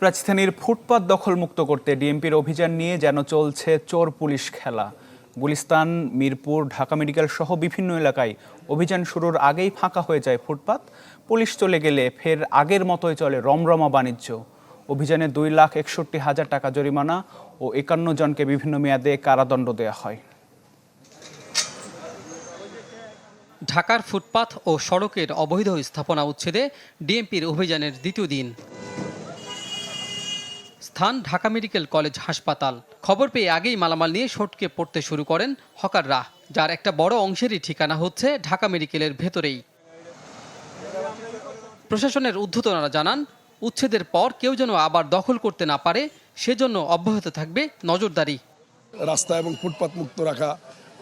রাজধানীর ফুটপাত দখলমুক্ত করতে ডিএমপির অভিযান নিয়ে যেন চলছে চোর পুলিশ খেলা। গুলিস্তান, মিরপুর, ঢাকা মেডিকেল সহ বিভিন্ন এলাকায় অভিযান শুরুর আগেই ফাঁকা হয়ে যায় ফুটপাত। পুলিশ চলে গেলে ফের আগের মতোই চলে রমরমা বাণিজ্য। অভিযানে 2,61,000 টাকা জরিমানা ও 51 জনকে বিভিন্ন মেয়াদে কারাদণ্ড দেওয়া হয়। ঢাকার ফুটপাত ও সড়কের অবৈধ স্থাপনা উচ্ছেদে ডিএমপির অভিযানের দ্বিতীয় দিন। স্থান ঢাকা মেডিকেল কলেজ হাসপাতাল। খবর পেয়ে আগেই মালামাল নিয়ে সটকে পড়তে শুরু করেন হকাররা, যার একটা বড় অংশেরই ঠিকানা হচ্ছে ঢাকা মেডিকেলের ভেতরেই। প্রশাসনের ঊর্ধ্বতনরা জানান, উচ্ছেদের পর কেউ যেন আবার দখল করতে না পারে সেজন্য অব্যাহত থাকবে নজরদারি। রাস্তা এবং ফুটপাত মুক্ত রাখা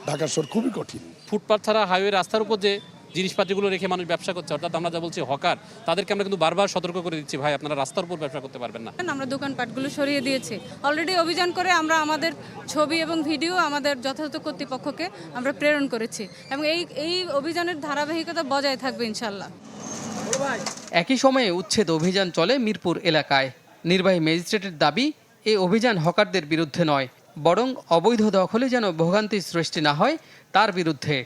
ঢাকা শহর খুবই কঠিন। ফুটপাত ছাড়া হাইওয়ে রাস্তার উপর যে জিনিসপাতিগুলো রেখে মানুষ ব্যবসা করছে, অর্থাৎ আমরা যা বলছি হকার, তাদেরকে আমরা কিন্তু বারবার সতর্ক করে দিচ্ছি, ভাই আপনারা রাস্তার উপর ব্যবসা করতে পারবেন না। আমরা দোকানপাটগুলো সরিয়ে দিয়েছি অলরেডি। অভিযান করে আমরা আমাদের ছবি এবং ভিডিও আমাদের যথাযথ কর্তৃপক্ষকে আমরা প্রেরণ করেছি এবং এই অভিযানের ধারাবাহিকতা বজায় থাকবে ইনশাল্লাহ। একই সময়ে উচ্ছেদ অভিযান চলে মিরপুর এলাকায়। নির্বাহী ম্যাজিস্ট্রেটের দাবি, এই অভিযান হকারদের বিরুদ্ধে নয়, বরং অবৈধ দখলে যেন ভোগান্তির সৃষ্টি না হয় তার বিরুদ্ধে।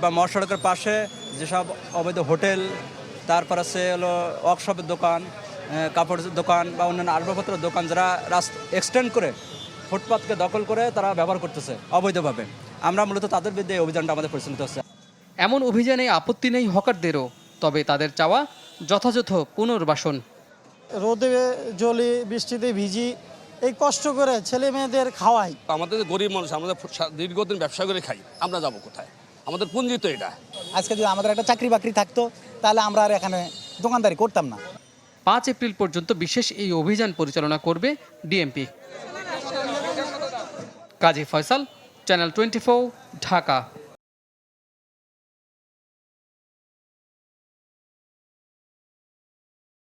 বা মহাসড়কের পাশে যেসব অবৈধ হোটেল, তারপর আছে হলো ওয়ার্কশপের দোকান, কাপড়ের দোকান বা অন্যান্য আসবাবপত্রের দোকান, যারা রাস্তা এক্সটেন্ড করে ফুটপাতকে দখল করে তারা ব্যবহার করতেছে অবৈধভাবে, আমরা মূলত তাদের বিরুদ্ধে এই অভিযানটা আমাদের পরিচালিত হচ্ছে। এমন অভিযানে আপত্তি নেই হকারদেরও, তবে তাদের চাওয়া যথাযথ পুনর্বাসন। রোদে জলে বৃষ্টিতে ভিজি এই কষ্ট করে ছেলে মেয়েদের খাওয়াই। আমাদের গরিব মানুষ, আমাদের দীর্ঘদিন ব্যবসা করে খাই, আমরা যাব কোথায়? আমাদের পুঁজি তো এটা। আজকে যদি আমাদের একটা চাকরি বাকরি থাকতো তাহলে আমরা আর এখানে দোকানদারি করতাম না। 5 এপ্রিল পর্যন্ত বিশেষ এই অভিযান পরিচালনা করবে ডিএমপি। কাজী ফয়সাল, চ্যানেল 24, ঢাকা।